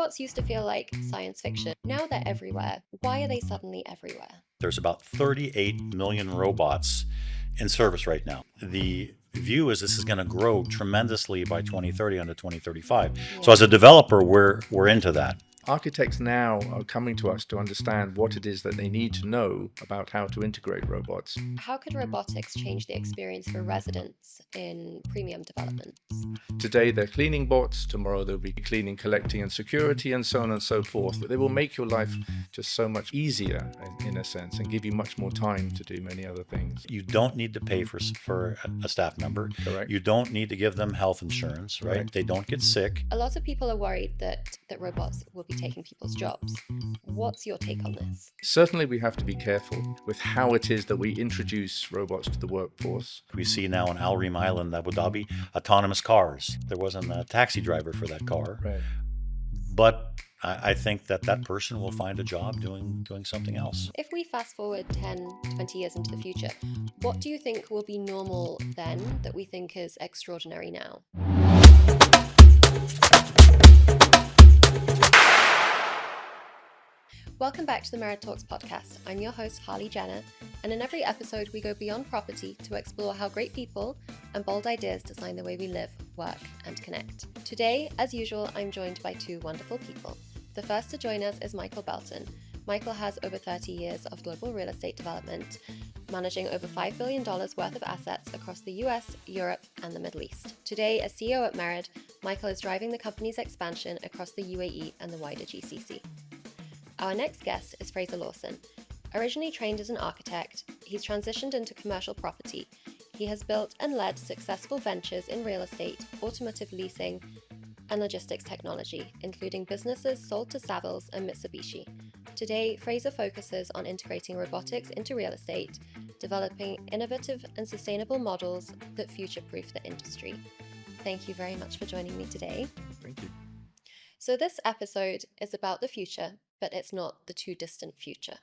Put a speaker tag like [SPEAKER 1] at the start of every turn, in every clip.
[SPEAKER 1] Robots used to feel like science fiction. Now they're everywhere. Why are they suddenly everywhere?
[SPEAKER 2] There's about 38 million robots in service right now. The view is this is going to grow tremendously by 2030 onto 2035. So as a developer, we're into that.
[SPEAKER 3] Architects now are coming to us to understand what it is that they need to know about how to integrate robots.
[SPEAKER 1] How could robotics change the experience for residents in premium developments?
[SPEAKER 3] Today they're cleaning bots, tomorrow they'll be cleaning, collecting and security and so on and so forth. But they will make your life just so much easier in a sense and give you much more time to do many other things.
[SPEAKER 2] You don't need to pay for a staff member.
[SPEAKER 3] Correct.
[SPEAKER 2] You don't need to give them health insurance, right? They don't get sick.
[SPEAKER 1] A lot of people are worried that robots will be taking people's jobs. What's your take on this?
[SPEAKER 3] Certainly we have to be careful with how it is that we introduce robots to the workforce.
[SPEAKER 2] We see now on Al Reem Island, Abu Dhabi, autonomous cars. There wasn't a taxi driver for that car.
[SPEAKER 3] Right.
[SPEAKER 2] But I think that person will find a job doing something else.
[SPEAKER 1] If we fast forward 10, 20 years into the future, what do you think will be normal then that we think is extraordinary now? Welcome back to the Merid Talks podcast. I'm your host, Harley Jenner, and in every episode we go beyond property to explore how great people and bold ideas design the way we live, work, and connect. Today, as usual, I'm joined by two wonderful people. The first to join us is Michael Belton. Michael has over 30 years of global real estate development, managing over $5 billion worth of assets across the US, Europe, and the Middle East. Today, as CEO at Merid, Michael is driving the company's expansion across the UAE and the wider GCC. Our next guest is Fraser Lawson. Originally trained as an architect, he's transitioned into commercial property. He has built and led successful ventures in real estate, automotive leasing, and logistics technology, including businesses sold to Savills and Mitsubishi. Today, Fraser focuses on integrating robotics into real estate, developing innovative and sustainable models that future-proof the industry. Thank you very much for joining me today.
[SPEAKER 3] Thank you.
[SPEAKER 1] So this episode is about the future, but it's not the too distant future.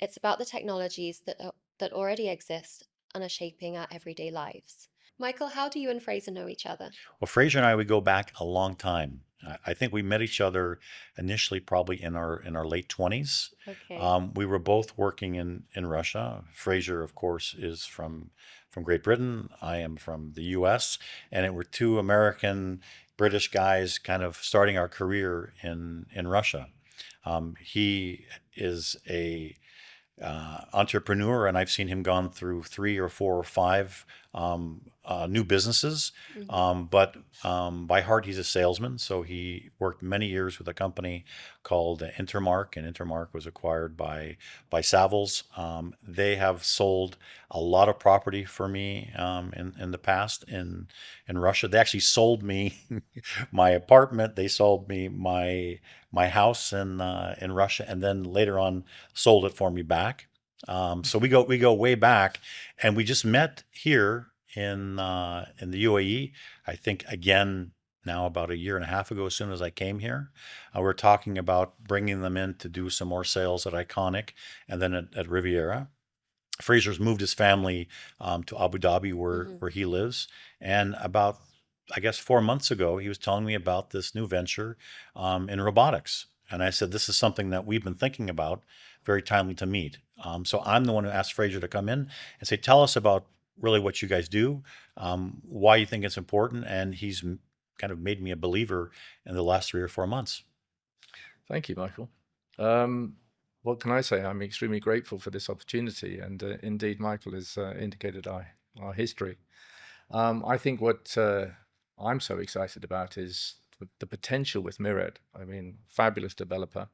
[SPEAKER 1] It's about the technologies that already exist and are shaping our everyday lives. Michael, how do you and Fraser know each other?
[SPEAKER 2] Well, Fraser and I, we go back a long time. I think we met each other initially probably in our late 20s.
[SPEAKER 1] Okay.
[SPEAKER 2] We were both working in Russia. Fraser, of course, is from Great Britain. I am from the US. And it were two American British guys kind of starting our career in Russia. He is a entrepreneur, and I've seen him gone through 3 or 4 or 5 new businesses. But by heart, he's a salesman. So he worked many years with a company called Intermark, and Intermark was acquired by Savills. They have sold a lot of property for me in the past in Russia. They actually sold me my apartment. They sold me my house in Russia, and then later on sold it for me back. So we go way back, and we just met here in the UAE. I think again now about a year and a half ago. As soon as I came here, we're talking about bringing them in to do some more sales at Iconic, and then at Riviera. Fraser's moved his family to Abu Dhabi, where he lives, and about I guess 4 months ago he was telling me about this new venture in robotics, and I said this is something that we've been thinking about. Very timely to meet. So I'm the one who asked Fraser to come in and say, tell us about really what you guys do, why you think it's important. And he's kind of made me a believer in the last 3 or 4 months.
[SPEAKER 3] Thank you, Michael. What can I say? I'm extremely grateful for this opportunity. And indeed, Michael has indicated our history. I think what I'm so excited about is the potential with Merid. I mean, fabulous developer.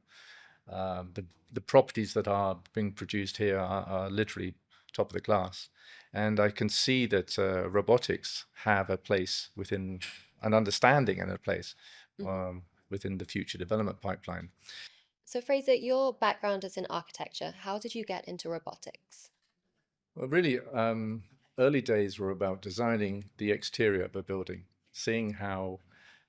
[SPEAKER 3] The properties that are being produced here are literally top of the class. And I can see that robotics have a place within an understanding and a place within the future development pipeline.
[SPEAKER 1] So Fraser, your background is in architecture. How did you get into robotics?
[SPEAKER 3] Well, really, early days were about designing the exterior of a building, seeing how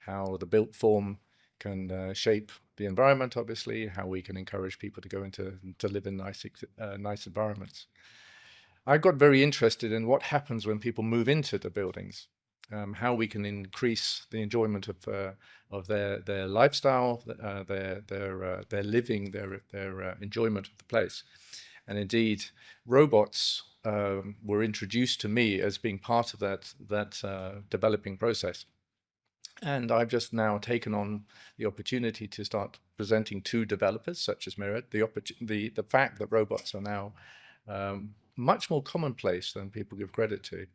[SPEAKER 3] the built form can shape the environment, obviously, how we can encourage people to go into to live in nice environments. I got very interested in what happens when people move into the buildings. how we can increase the enjoyment of their lifestyle, their living, their enjoyment of the place. And indeed, robots were introduced to me as being part of that developing process. And I've just now taken on the opportunity to start presenting to developers such as Mirror the fact that robots are now much more commonplace than people give credit to,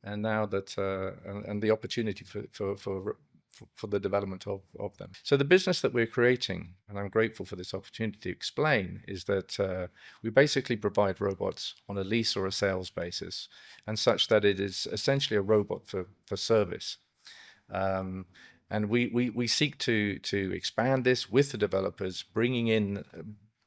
[SPEAKER 3] and now that and the opportunity for the development of them. So the business that we're creating, and I'm grateful for this opportunity to explain, is that we basically provide robots on a lease or a sales basis, and such that it is essentially a robot for service. And we seek to expand this with the developers, bringing in,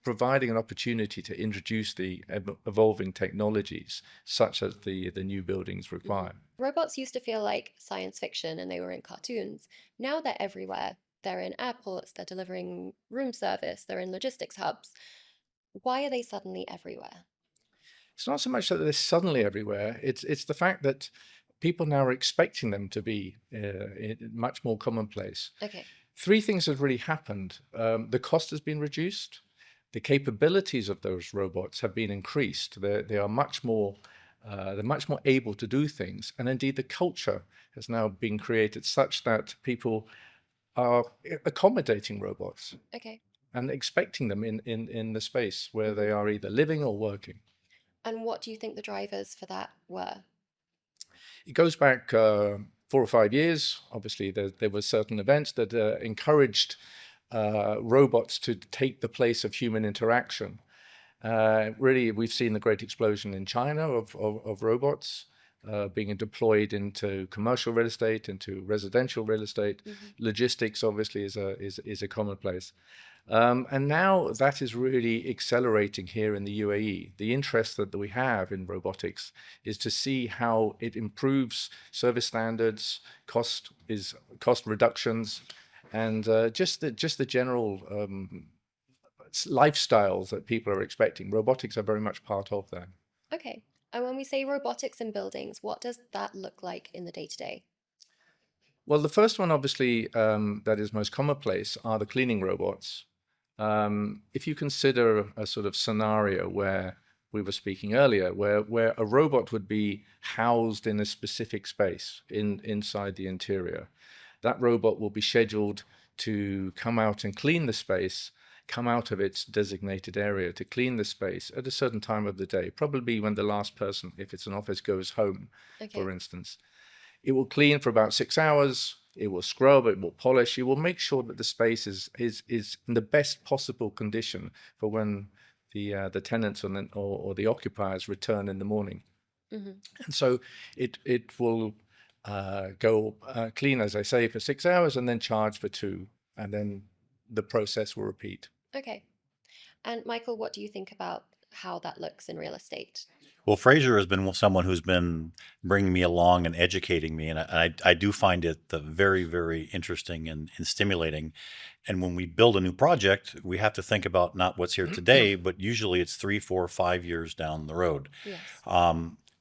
[SPEAKER 3] providing an opportunity to introduce the evolving technologies such as the new buildings require.
[SPEAKER 1] Robots used to feel like science fiction and they were in cartoons. Now they're everywhere. They're in airports, they're delivering room service, they're in logistics hubs. Why are they suddenly everywhere?
[SPEAKER 3] It's not so much that they're suddenly everywhere, it's the fact that people now are expecting them to be much more commonplace.
[SPEAKER 1] Okay.
[SPEAKER 3] Three things have really happened. The cost has been reduced. The capabilities of those robots have been increased. They are much more, they're much more able to do things. And indeed, the culture has now been created such that people are accommodating robots.
[SPEAKER 1] Okay.
[SPEAKER 3] And expecting them in the space where they are either living or working.
[SPEAKER 1] And what do you think the drivers for that were?
[SPEAKER 3] It goes back 4 or 5 years. Obviously, there were certain events that encouraged robots to take the place of human interaction. Really, we've seen the great explosion in China of robots being deployed into commercial real estate, into residential real estate. Logistics, obviously, is a commonplace. And now that is really accelerating here in the UAE. The interest that we have in robotics is to see how it improves service standards, cost reductions, and just the general lifestyles that people are expecting. Robotics are very much part of that.
[SPEAKER 1] Okay. And when we say robotics in buildings, what does that look like in the day-to-day?
[SPEAKER 3] Well, the first one, obviously, that is most commonplace are the cleaning robots. If you consider a sort of scenario where we were speaking earlier, where a robot would be housed in a specific space inside the interior, that robot will be scheduled to come out and clean the space, come out of its designated area to clean the space at a certain time of the day, probably when the last person, if it's an office, goes home, for instance. It will clean for about 6 hours. It will scrub, it will polish, it will make sure that the space is in the best possible condition for when the tenants or the occupiers return in the morning. And so it will go clean, as I say, for 6 hours and then charge for 2, and then the process will repeat.
[SPEAKER 1] Okay. And Michael, what do you think about how that looks in real estate?
[SPEAKER 2] Well, Fraser has been someone who's been bringing me along and educating me, and I do find it very, very interesting and stimulating. And when we build a new project, we have to think about not what's here today, but usually it's 3, 4, 5 years down the road.
[SPEAKER 1] Yes.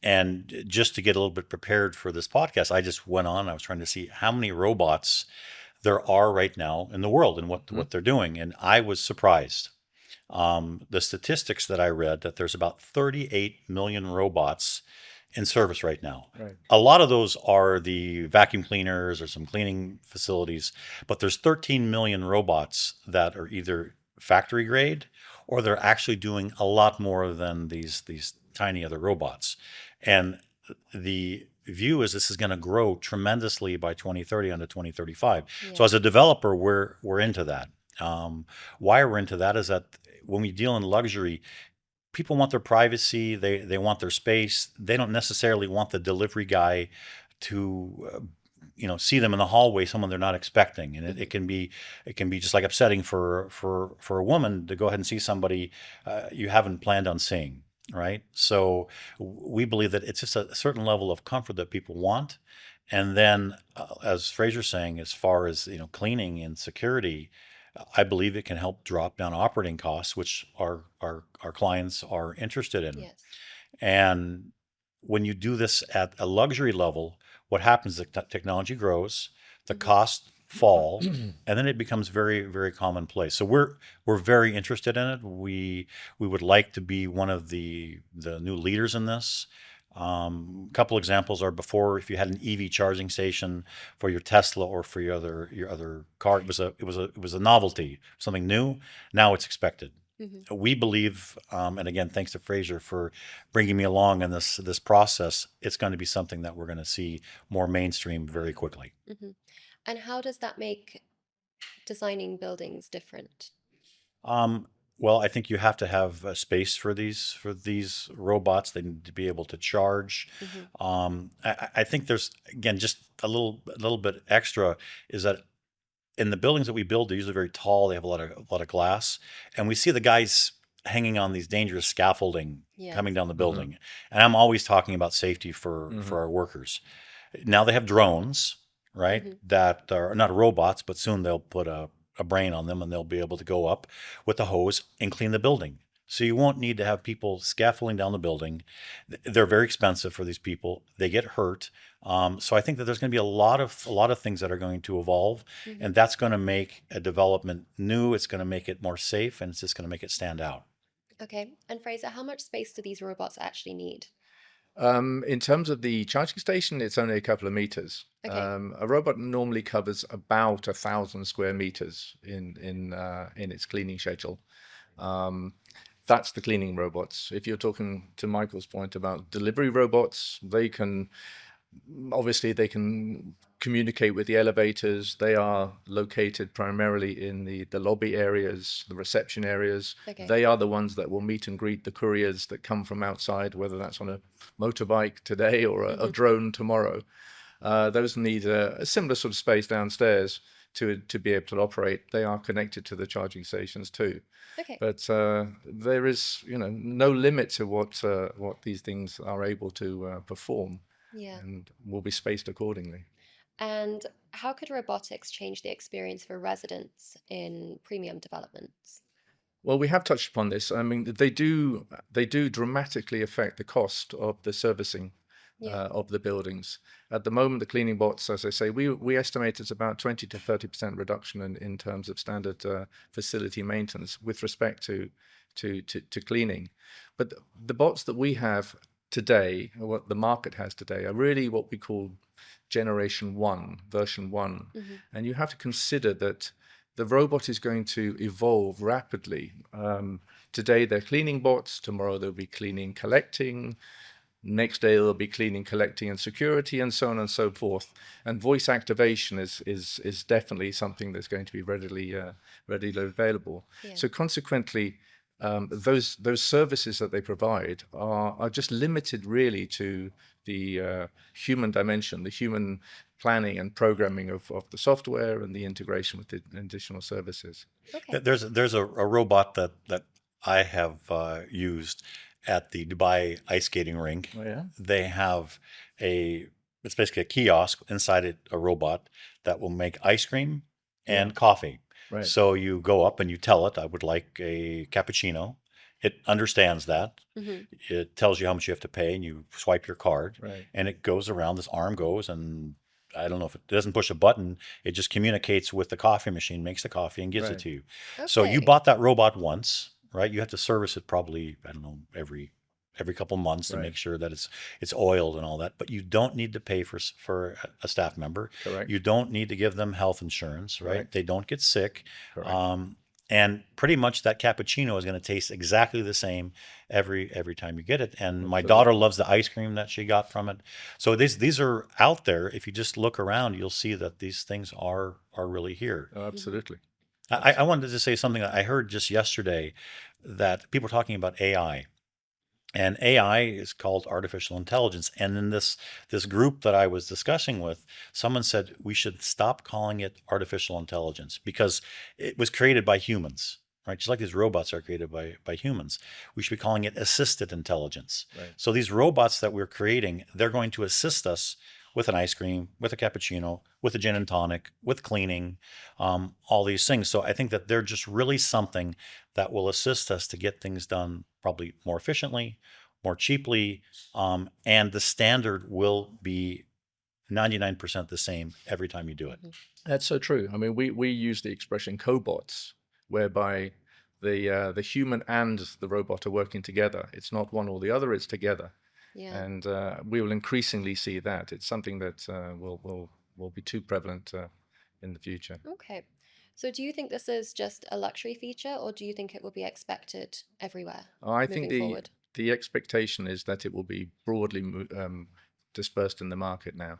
[SPEAKER 2] And just to get a little bit prepared for this podcast, I just went on. I was trying to see how many robots there are right now in the world and what they're doing, and I was surprised. The statistics that I read, that there's about 38 million robots in service right now.
[SPEAKER 3] Right.
[SPEAKER 2] A lot of those are the vacuum cleaners or some cleaning facilities, but there's 13 million robots that are either factory grade or they're actually doing a lot more than these tiny other robots. And the view is this is going to grow tremendously by 2030 onto 2035.
[SPEAKER 1] Yeah.
[SPEAKER 2] So as a developer, we're into that. Why we're into that is that when we deal in luxury, people want their privacy, they want their space. They don't necessarily want the delivery guy to see them in the hallway, someone they're not expecting. And it can be just like upsetting for a woman to go ahead and see somebody you haven't planned on seeing, right? So we believe that it's just a certain level of comfort that people want. And then as Fraser's saying, as far as cleaning and security, I believe it can help drop down operating costs, which our clients are interested in.
[SPEAKER 1] Yes.
[SPEAKER 2] And when you do this at a luxury level, what happens is that technology grows, the costs fall, and then it becomes very, very commonplace. So we're very interested in it. We would like to be one of the new leaders in this. A couple examples are before, if you had an EV charging station for your Tesla or for your other car, it was a novelty, something new. Now it's expected. We believe, and again, thanks to Fraser for bringing me along in this process, it's going to be something that we're going to see more mainstream very quickly.
[SPEAKER 1] And how does that make designing buildings different?
[SPEAKER 2] Well, I think you have to have a space for these robots. They need to be able to charge. I think there's, again, just a little bit extra is that in the buildings that we build, they're usually very tall. They have a lot of glass, and we see the guys hanging on these dangerous scaffolding coming
[SPEAKER 1] Yes.
[SPEAKER 2] down the building. And I'm always talking about safety for our workers. Now they have drones, right? That are not robots, but soon they'll put a brain on them and they'll be able to go up with a hose and clean the building. So you won't need to have people scaffolding down the building. They're very expensive for these people. They get hurt. So I think that there's going to be a lot of things that are going to evolve, and that's going to make a development new. It's going to make it more safe, and it's just going to make it stand out.
[SPEAKER 1] Okay. And Fraser, how much space do these robots actually need?
[SPEAKER 3] In terms of the charging station, it's only a couple of meters.
[SPEAKER 1] Okay.
[SPEAKER 3] A robot normally covers about 1,000 square meters in its cleaning schedule. That's the cleaning robots. If you're talking to Michael's point about delivery robots, they can communicate with the elevators. They are located primarily in the lobby areas, the reception areas.
[SPEAKER 1] Okay.
[SPEAKER 3] They are the ones that will meet and greet the couriers that come from outside, whether that's on a motorbike today or a drone tomorrow. Those need a similar sort of space downstairs to be able to operate. They are connected to the charging stations too.
[SPEAKER 1] Okay.
[SPEAKER 3] But there is, no limit to what these things are able to perform,
[SPEAKER 1] Yeah.
[SPEAKER 3] and will be spaced accordingly.
[SPEAKER 1] And how could robotics change the experience for residents in premium developments?
[SPEAKER 3] Well, we have touched upon this. I mean, they do dramatically affect the cost of the servicing
[SPEAKER 1] Yeah.
[SPEAKER 3] of the buildings. At the moment, the cleaning bots, as I say, we estimate it's about 20 to 30% reduction in terms of standard facility maintenance with respect to cleaning. But the bots that we have today, or what the market has today, are really what we call generation 1, version 1. And you have to consider that the robot is going to evolve rapidly. Today they're cleaning bots, tomorrow they'll be cleaning, collecting, next day they'll be cleaning, collecting, and security, and so on and so forth. And voice activation is definitely something that's going to be readily available.
[SPEAKER 1] Yeah.
[SPEAKER 3] So consequently, those services that they provide are just limited really to the human dimension, the human planning and programming of the software and the integration with the additional services.
[SPEAKER 1] Okay.
[SPEAKER 2] There's a robot that I have used at the Dubai ice skating rink.
[SPEAKER 3] Oh, yeah?
[SPEAKER 2] They have it's basically a kiosk inside it, a robot that will make ice cream and coffee.
[SPEAKER 3] Right.
[SPEAKER 2] So you go up and you tell it, I would like a cappuccino. It understands that. It tells you how much you have to pay, and you swipe your card,
[SPEAKER 3] Right.
[SPEAKER 2] and it goes around. This arm goes, and I don't know if it doesn't push a button. It just communicates with the coffee machine, makes the coffee, and gives it
[SPEAKER 3] Right.
[SPEAKER 2] to you. So you
[SPEAKER 1] Okay.
[SPEAKER 2] bought that robot once, right? You have to service it probably, I don't know, every couple months to
[SPEAKER 3] Right.
[SPEAKER 2] make sure that it's oiled and all that. But you don't need to pay for a staff member.
[SPEAKER 3] Correct.
[SPEAKER 2] You don't need to give them health insurance, right?
[SPEAKER 3] Correct.
[SPEAKER 2] They don't get sick.
[SPEAKER 3] Correct.
[SPEAKER 2] And pretty much that cappuccino is going to taste exactly the same every time you get it. And my daughter loves the ice cream that she got from it. So these are out there. If you just look around, you'll see that these things are really here.
[SPEAKER 3] Oh, absolutely.
[SPEAKER 2] I wanted to say something that I heard just yesterday, that people are talking about AI. And AI is called artificial intelligence. And in this group that I was discussing with, someone said we should stop calling it artificial intelligence because it was created by humans, right? Just like these robots are created by humans. We should be calling it assisted intelligence.
[SPEAKER 3] Right.
[SPEAKER 2] So these robots that we're creating, they're going to assist us with an ice cream, with a cappuccino, with a gin and tonic, with cleaning, all these things. So I think that they're just really something that will assist us to get things done probably more efficiently, more cheaply, and the standard will be 99% the same every time you do it.
[SPEAKER 3] That's so true. I mean, we use the expression cobots, whereby the human and the robot are working together. It's not one or the other; it's together.
[SPEAKER 1] Yeah.
[SPEAKER 3] And we will increasingly see that. It's something that will be too prevalent in the future.
[SPEAKER 1] Okay. So do you think this is just a luxury feature, or do you think it will be expected everywhere
[SPEAKER 3] I think
[SPEAKER 1] moving forward?
[SPEAKER 3] the expectation is that it will be broadly dispersed in the market now.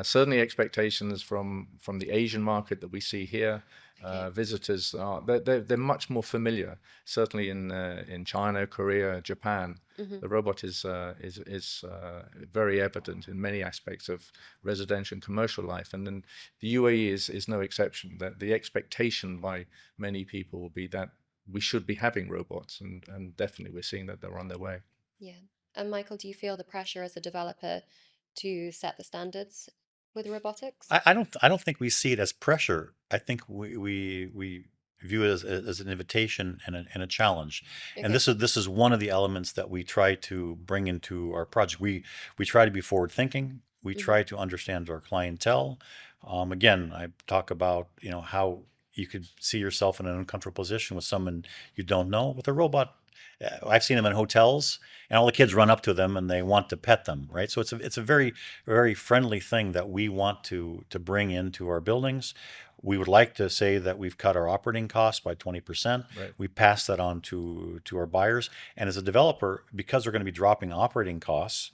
[SPEAKER 3] Certainly expectations from the Asian market that we see here.
[SPEAKER 1] Okay.
[SPEAKER 3] Visitors are they're much more familiar. Certainly in China, Korea, Japan, the robot is very evident in many aspects of residential and commercial life, and then the UAE is no exception. That the expectation by many people will be that we should be having robots, and definitely we're seeing that they're on their way.
[SPEAKER 1] Yeah. And Michael, do you feel the pressure as a developer to set the standards with robotics?
[SPEAKER 2] I don't think we see it as pressure. I think we view it as an invitation and a challenge. And
[SPEAKER 1] Okay.
[SPEAKER 2] this is one of the elements that we try to bring into our project. We try to be forward thinking. We try to understand our clientele. Again, I talk about, how you could see yourself in an uncomfortable position with someone you don't know. With a robot, I've seen them in hotels, and all the kids run up to them and they want to pet them, right? So it's a very very friendly thing that we want to bring into our buildings. We would like to say that we've cut our operating costs by 20%.
[SPEAKER 3] Right.
[SPEAKER 2] We pass that on to our buyers, and as a developer, because we're going to be dropping operating costs,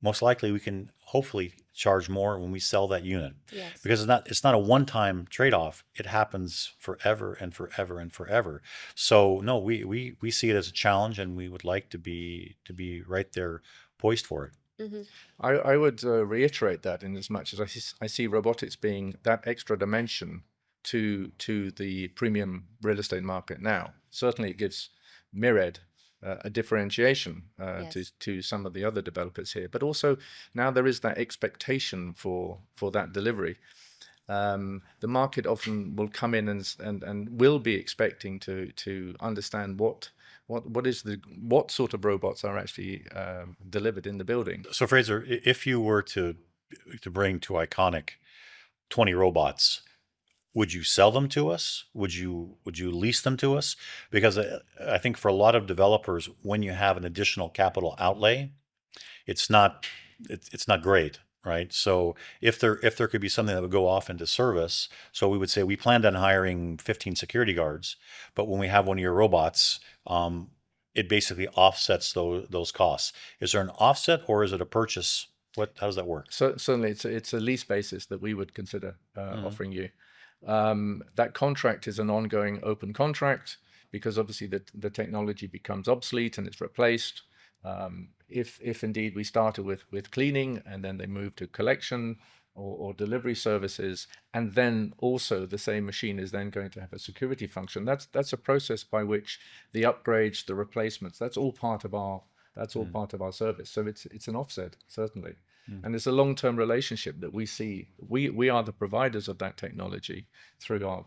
[SPEAKER 2] most likely we can hopefully charge more when we sell that unit,
[SPEAKER 1] Yes.
[SPEAKER 2] because it's not a one-time trade-off. It happens forever and forever and forever. So no, we see it as a challenge, and we would like to be right there poised for it.
[SPEAKER 3] I would reiterate that in as much as I see robotics being that extra dimension to the premium real estate market now. Certainly, it gives Mired a differentiation
[SPEAKER 1] Yes.
[SPEAKER 3] to some of the other developers here, but also now there is that expectation for that delivery. The market often will come in and will be expecting to understand what sort of robots are actually delivered in the building.
[SPEAKER 2] So Fraser, if you were to bring to Iconic 20 robots, would you sell them to us? Would you lease them to us? Because I think for a lot of developers, when you have an additional capital outlay, it's not it's not great, right? So if there could be something that would go off into service, so we would say we planned on hiring 15 security guards, but when we have one of your robots, it basically offsets those costs. Is there an offset, or is it a purchase? How does that work?
[SPEAKER 3] So certainly, it's a lease basis that we would consider offering you. That contract is an ongoing open contract, because obviously the technology becomes obsolete and it's replaced. If indeed we started with cleaning, and then they move to collection or delivery services, and then also the same machine is then going to have a security function. That's a process by which the upgrades, the replacements, that's all part of our service. So it's an offset, certainly. And it's a long-term relationship that we see. We are the providers of that technology through our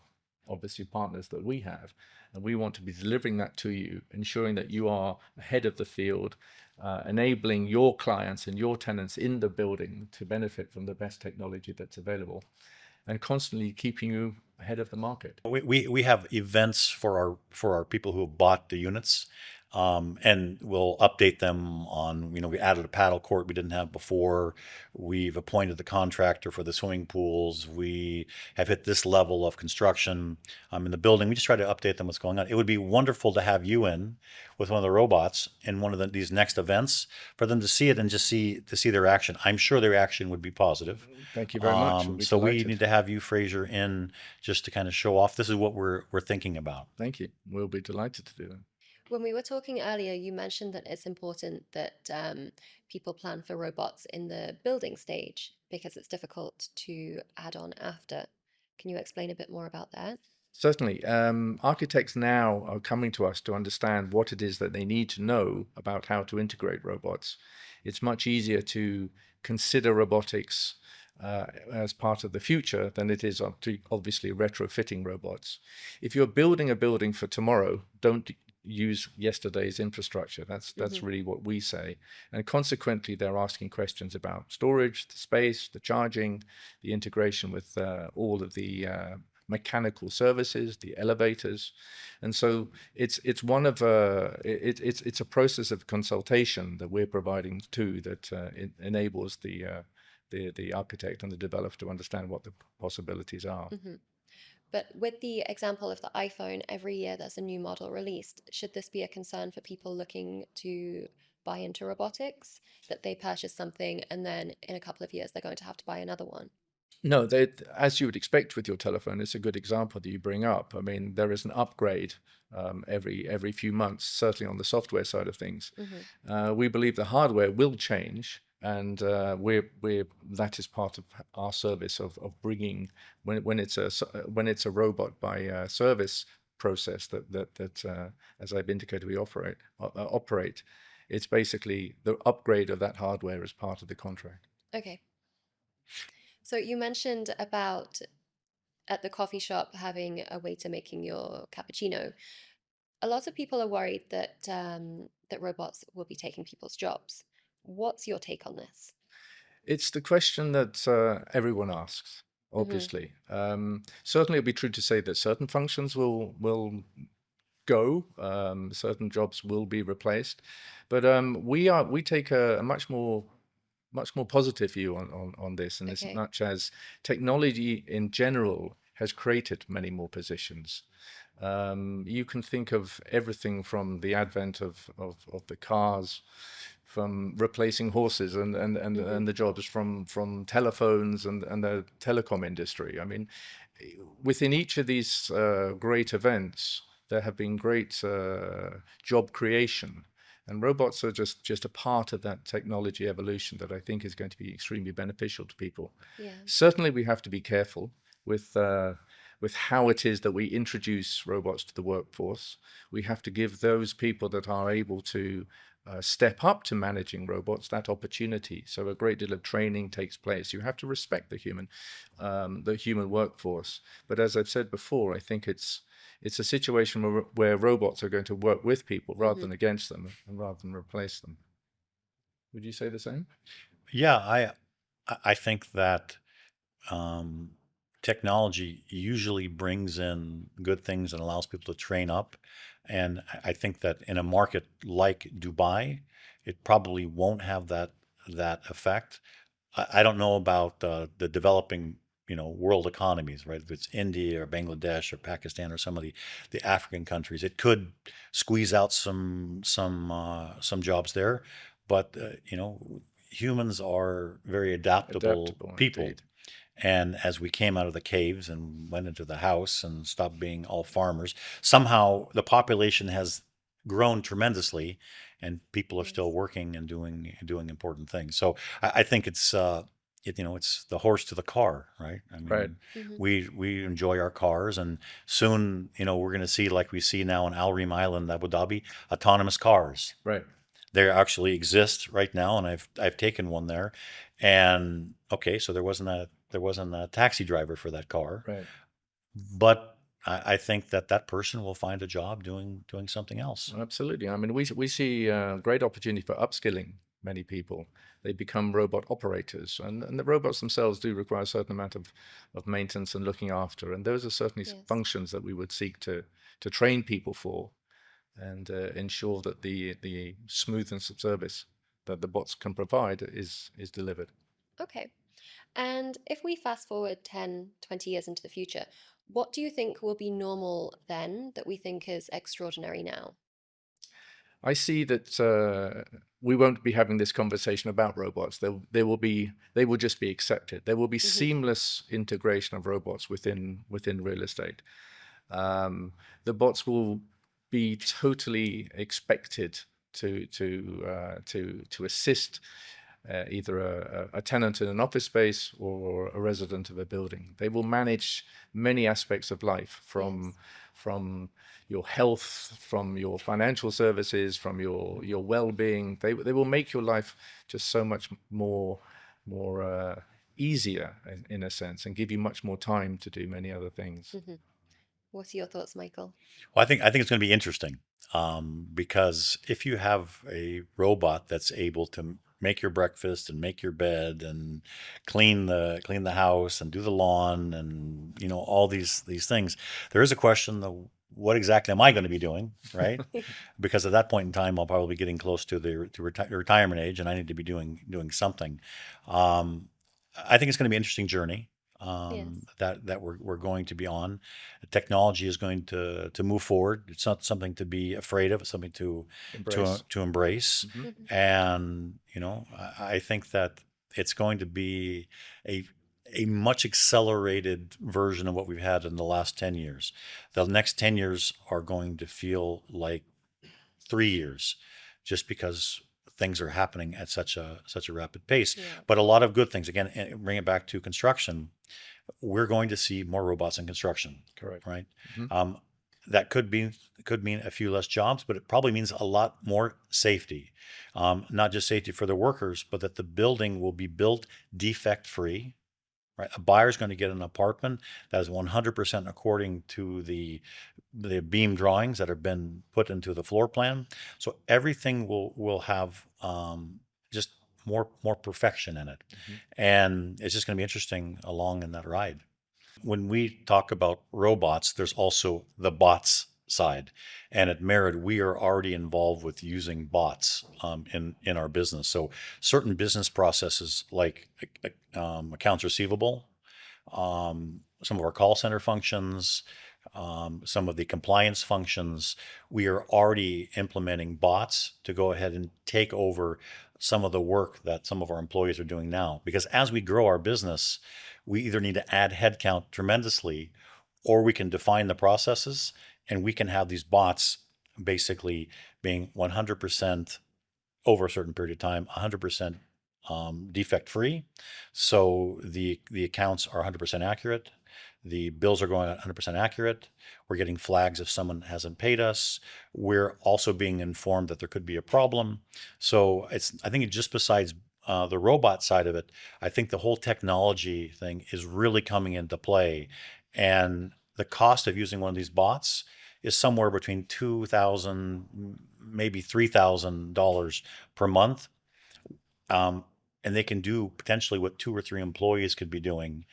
[SPEAKER 3] obviously partners that we have, and we want to be delivering that to you, ensuring that you are ahead of the field, enabling your clients and your tenants in the building to benefit from the best technology that's available, and constantly keeping you ahead of the market.
[SPEAKER 2] We have events for our people who have bought the units, and we'll update them on, we added a paddle court we didn't have before. We've appointed the contractor for the swimming pools. We have hit this level of construction in the building. We just try to update them what's going on. It would be wonderful to have you in with one of the robots in one of these next events, for them to see it and just to see their reaction. I'm sure their reaction would be positive.
[SPEAKER 3] Thank you very much. We'll be
[SPEAKER 2] So we
[SPEAKER 3] delighted.
[SPEAKER 2] need to have you, Fraser, in just to kind of show off. This is what we're thinking about.
[SPEAKER 3] Thank you. We'll be delighted to do that.
[SPEAKER 1] When we were talking earlier, you mentioned that it's important that people plan for robots in the building stage because it's difficult to add on after. Can you explain a bit more about that?
[SPEAKER 3] Certainly. Architects now are coming to us to understand what it is that they need to know about how to integrate robots. It's much easier to consider robotics as part of the future than it is obviously retrofitting robots. If you're building a building for tomorrow, don't use yesterday's infrastructure. That's really what we say. And consequently, they're asking questions about storage, the space, the charging, the integration with all of the mechanical services, the elevators. And so it's one of it's a process of consultation that we're providing too, that it enables the architect and the developer to understand what the possibilities are.
[SPEAKER 1] But with the example of the iPhone, every year there's a new model released. Should this be a concern for people looking to buy into robotics, that they purchase something and then in a couple of years they're going to have to buy another one?
[SPEAKER 3] No, as you would expect with your telephone, it's a good example that you bring up. I mean, there is an upgrade every few months, certainly on the software side of things. We believe the hardware will change, and that is part of our service of bringing when it's a robot by service process that as I've indicated we operate. It's basically the upgrade of that hardware as part of the contract.
[SPEAKER 1] Okay. So you mentioned about at the coffee shop having a waiter making your cappuccino. A lot of people are worried that that robots will be taking people's jobs. What's your take on this?
[SPEAKER 3] It's the question that everyone asks, obviously. Certainly, it'll be true to say that certain functions will go, certain jobs will be replaced, but we take a much more positive view on this, and as much as technology in general has created many more positions. You can think of everything from the advent of the cars, from replacing horses and the jobs from telephones and the telecom industry. I mean, within each of these great events, there have been great job creation. And robots are just a part of that technology evolution that I think is going to be extremely beneficial to people. Certainly, we have to be careful with how it is that we introduce robots to the workforce. We have to give those people that are able to step up to managing robots that opportunity. So a great deal of training takes place. You have to respect the human workforce. But as I've said before, I think it's a situation where robots are going to work with people rather than against them, and rather than replace them. Would you say the same?
[SPEAKER 2] Yeah, I think that technology usually brings in good things and allows people to train up. And I think that in a market like Dubai, it probably won't have that effect. I don't know about the developing, world economies, right? If it's India or Bangladesh or Pakistan or some of the African countries, it could squeeze out some jobs there. But humans are very adaptable people.
[SPEAKER 3] Indeed.
[SPEAKER 2] And as we came out of the caves and went into the house and stopped being all farmers, somehow the population has grown tremendously, and people are still working and doing important things. So I think it's it's the horse to the car, right? I mean,
[SPEAKER 3] Right.
[SPEAKER 2] we enjoy our cars, and soon we're going to see, like we see now in Al Reem Island, Abu Dhabi, autonomous cars.
[SPEAKER 3] Right.
[SPEAKER 2] They actually exist right now, and I've taken one there, and okay, so there wasn't a taxi driver for that car,
[SPEAKER 3] Right.
[SPEAKER 2] but I think that person will find a job doing something else.
[SPEAKER 3] Absolutely. I mean, we see great opportunity for upskilling many people. They become robot operators, and the robots themselves do require a certain amount of maintenance and looking after. And those are certainly functions that we would seek to train people for, and ensure that the smoothness of service that the bots can provide is delivered.
[SPEAKER 1] Okay. And if we fast forward 10, 20 years into the future, what do you think will be normal then that we think is extraordinary now?
[SPEAKER 3] I see that we won't be having this conversation about robots. They will just be accepted. There will be seamless integration of robots within real estate. The bots will be totally expected to assist either a tenant in an office space or a resident of a building. They will manage many aspects of life, from your health, from your financial services, from your well-being. They will make your life just so much more easier in a sense, and give you much more time to do many other things.
[SPEAKER 1] What are your thoughts, Michael?
[SPEAKER 2] Well, I think it's going to be interesting, because if you have a robot that's able to make your breakfast and make your bed and clean the house and do the lawn and all these things, there is a question of what exactly am I going to be doing, right? Because at that point in time, I'll probably be getting close to the retirement age, and I need to be doing something. Um, I think it's going to be an interesting journey,
[SPEAKER 1] Yes.
[SPEAKER 2] that we're going to be on. Technology is going to move forward. It's not something to be afraid of. It's something to
[SPEAKER 3] Embrace.
[SPEAKER 2] to embrace.
[SPEAKER 3] Mhm.
[SPEAKER 2] And I think that it's going to be a a much accelerated version of what we've had in the last 10 years. The next 10 years are going to feel like 3 years, just because things are happening at such a rapid pace.
[SPEAKER 1] Yeah.
[SPEAKER 2] But a lot of good things. Again, bring it back to construction. We're going to see more robots in construction,
[SPEAKER 3] Correct.
[SPEAKER 2] right?
[SPEAKER 3] Mhm.
[SPEAKER 2] That could mean a few less jobs, but it probably means a lot more safety. Not just safety for the workers, but that the building will be built defect free. Right, a buyer's going to get an apartment that is 100% according to the beam drawings that have been put into the floor plan. So everything will have, just more perfection in it,
[SPEAKER 3] Mhm.
[SPEAKER 2] and it's just going to be interesting along in that ride. When we talk about robots, there's also the bots side, and at Merit, we are already involved with using bots, in our business. So certain business processes like accounts receivable, some of our call center functions, some of the compliance functions, we are already implementing bots to go ahead and take over some of the work that some of our employees are doing now. Because as we grow our business, we either need to add headcount tremendously, or we can define the processes and we can have these bots basically being 100% over a certain period of time, 100% defect free. So the accounts are 100% accurate. The bills are going 100% accurate. We're getting flags if someone hasn't paid us. We're also being informed that there could be a problem. So I think just besides the robot side of it, I think the whole technology thing is really coming into play. And the cost of using one of these bots is somewhere between $2,000, maybe $3,000 per month. And they can do potentially what 2 or 3 employees could be doing,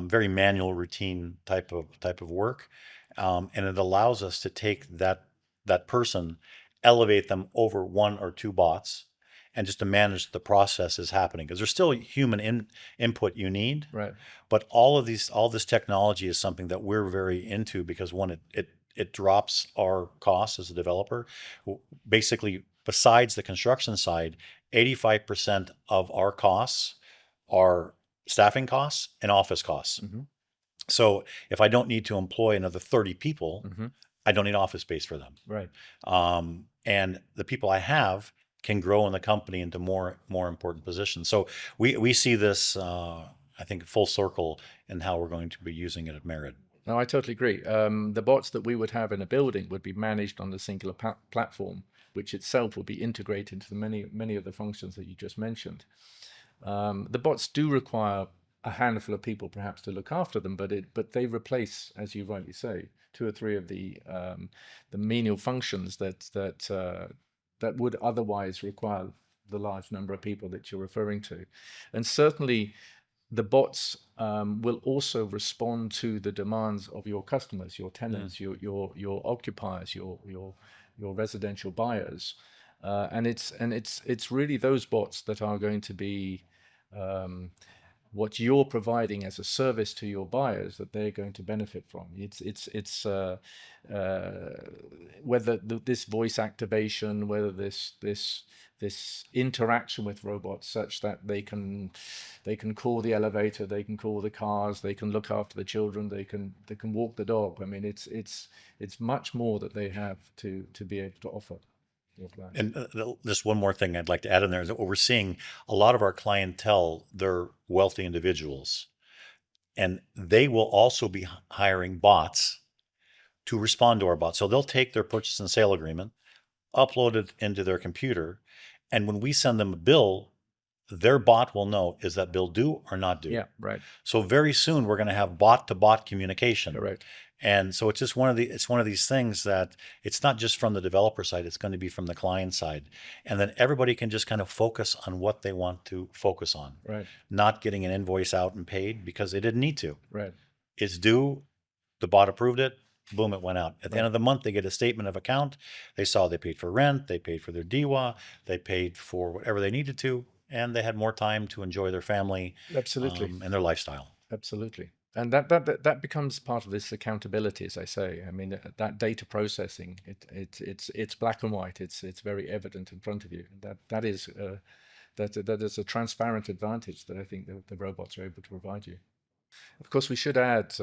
[SPEAKER 2] very manual, routine type of work, and it allows us to take that person, elevate them over 1 or 2 bots, and just to manage the processes happening, because there's still human input you need.
[SPEAKER 3] Right.
[SPEAKER 2] But all this technology is something that we're very into, because one, it drops our costs as a developer. Basically, besides the construction side, 85% of our costs are staffing costs and office costs.
[SPEAKER 3] Mhm.
[SPEAKER 2] So if I don't need to employ another 30 people,
[SPEAKER 3] Mhm.
[SPEAKER 2] I don't need office space for them.
[SPEAKER 3] Right.
[SPEAKER 2] And the people I have can grow in the company into more important positions. So we see this, I think, full circle in how we're going to be using it at Merit.
[SPEAKER 3] No, I totally agree. The bots that we would have in a building would be managed on the singular platform, which itself will be integrated into the many of the functions that you just mentioned. The bots do require a handful of people perhaps to look after them, but they replace, as you rightly say, 2 or 3 of the menial functions that would otherwise require the large number of people that you're referring to. And certainly the bots will also respond to the demands of your customers, your tenants, your occupiers, your residential buyers, and it's really those bots that are going to be what you're providing as a service to your buyers that they're going to benefit from. It's whether this voice activation, whether this interaction with robots, such that they can call the elevator, they can call the cars, they can look after the children, they can walk the dog. I mean, it's much more that they have to be able to offer your clients.
[SPEAKER 2] And just one more thing I'd like to add in there is that what we're seeing, a lot of our clientele, they're wealthy individuals, and they will also be hiring bots to respond to our bots. So they'll take their purchase and sale agreement, upload it into their computer, and when we send them a bill, their bot will know, is that bill due or not due?
[SPEAKER 3] Yeah, right.
[SPEAKER 2] So very soon we're going to have bot to bot communication.
[SPEAKER 3] Correct.
[SPEAKER 2] And so it's just it's one of these things that it's not just from the developer side, it's going to be from the client side. And then everybody can just kind of focus on what they want to focus on,
[SPEAKER 3] Right.
[SPEAKER 2] not getting an invoice out and paid because they didn't need to.
[SPEAKER 3] Right.
[SPEAKER 2] It's due, the bot approved it, boom, it went out. At the end
[SPEAKER 3] Right.
[SPEAKER 2] of the month, they get a statement of account. They saw they paid for rent, they paid for their DWA, they paid for whatever they needed to, and they had more time to enjoy their family
[SPEAKER 3] Absolutely.
[SPEAKER 2] and their lifestyle.
[SPEAKER 3] Absolutely. And that becomes part of this accountability, as I say. I mean, that data processing, it's black and white. It's very evident in front of you. That is a transparent advantage that I think the robots are able to provide you. Of course, we should add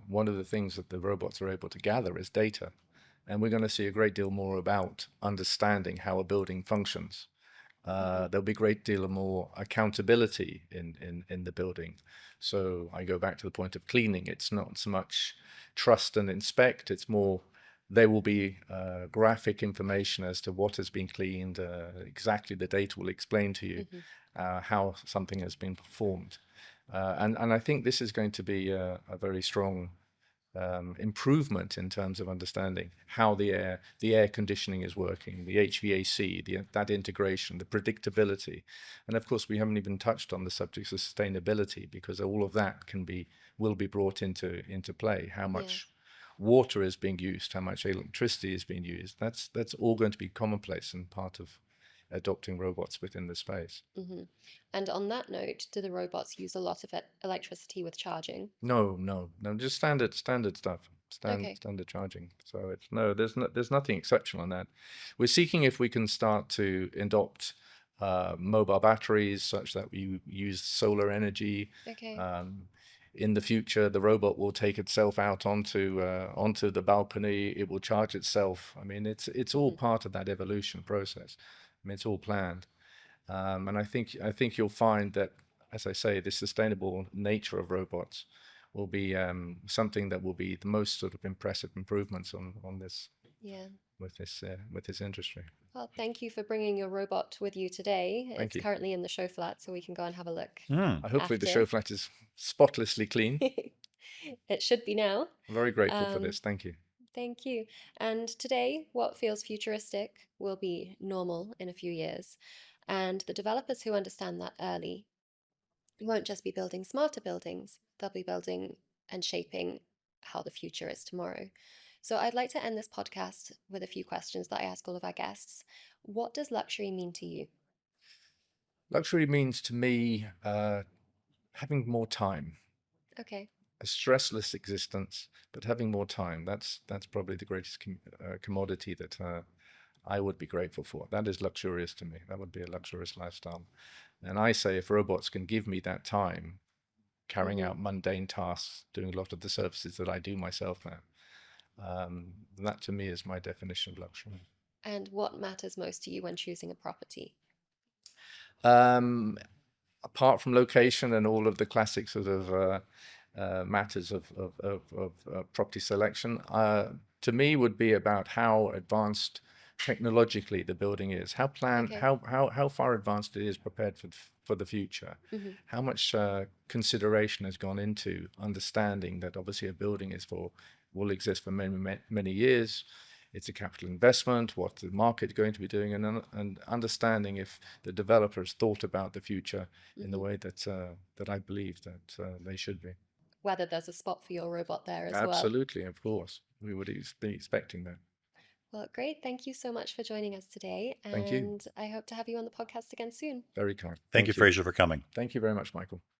[SPEAKER 3] one of the things that the robots are able to gather is data, and we're going to see a great deal more about understanding how a building functions. There'll be a great deal of more accountability in the building. So I go back to the point of cleaning. It's not so much trust and inspect. It's more there will be graphic information as to what has been cleaned. Exactly, the data will explain to you how something has been performed. And I think this is going to be a very strong improvement in terms of understanding how the air conditioning is working, the HVAC, that integration, the predictability. And of course, we haven't even touched on the subjects of sustainability, because all of that will be brought into play. How much water is being used, how much electricity is being used. That's all going to be commonplace and part of adopting robots within the space.
[SPEAKER 1] And on that note, do the robots use a lot of electricity with charging?
[SPEAKER 3] No, just standard stuff,
[SPEAKER 1] Okay.
[SPEAKER 3] standard charging. So there's nothing exceptional on that. We're seeking if we can start to adopt mobile batteries such that we use solar energy.
[SPEAKER 1] Okay.
[SPEAKER 3] In the future, the robot will take itself out onto the balcony. It will charge itself. I mean, it's all part of that evolution process. I mean, it's all planned. And I think you'll find that, as I say, the sustainable nature of robots will be something that will be the most sort of impressive improvements on this.
[SPEAKER 1] Yeah.
[SPEAKER 3] With this industry.
[SPEAKER 1] Well, thank you for bringing your robot with you today.
[SPEAKER 3] Thank you.
[SPEAKER 1] Currently in the show flat, so we can go and have a look.
[SPEAKER 3] Hopefully the show flat is spotlessly clean.
[SPEAKER 1] It should be now.
[SPEAKER 3] I'm very grateful for this. Thank you.
[SPEAKER 1] Thank you. And today, what feels futuristic will be normal in a few years. And the developers who understand that early won't just be building smarter buildings, they'll be building and shaping how the future is tomorrow. So I'd like to end this podcast with a few questions that I ask all of our guests. What does luxury mean to you?
[SPEAKER 3] Luxury means to me having more time.
[SPEAKER 1] Okay.
[SPEAKER 3] A stressless existence, but having more time. That's probably the greatest commodity that I would be grateful for. That is luxurious to me. That would be a luxurious lifestyle. And I say if robots can give me that time, carrying out mundane tasks, doing a lot of the services that I do myself now, that to me is my definition of luxury.
[SPEAKER 1] And what matters most to you when choosing a property?
[SPEAKER 3] Apart from location and all of the classic sort of matters of property selection, to me would be about how advanced technologically the building is, how far advanced it is prepared for the future, how much consideration has gone into understanding that obviously a building will exist for many years. It's a capital investment, what the market is going to be doing, and understanding if the developers thought about the future in the way that I believe that they should be.
[SPEAKER 1] Whether there's a spot for your robot there as well.
[SPEAKER 3] Absolutely, of course. We would be expecting that.
[SPEAKER 1] Well, great. Thank you so much for joining us today.
[SPEAKER 3] Thank you.
[SPEAKER 1] And I hope to have you on the podcast again soon.
[SPEAKER 3] Very kind.
[SPEAKER 2] Thank you, Fraser, for coming.
[SPEAKER 3] Thank you very much, Michael.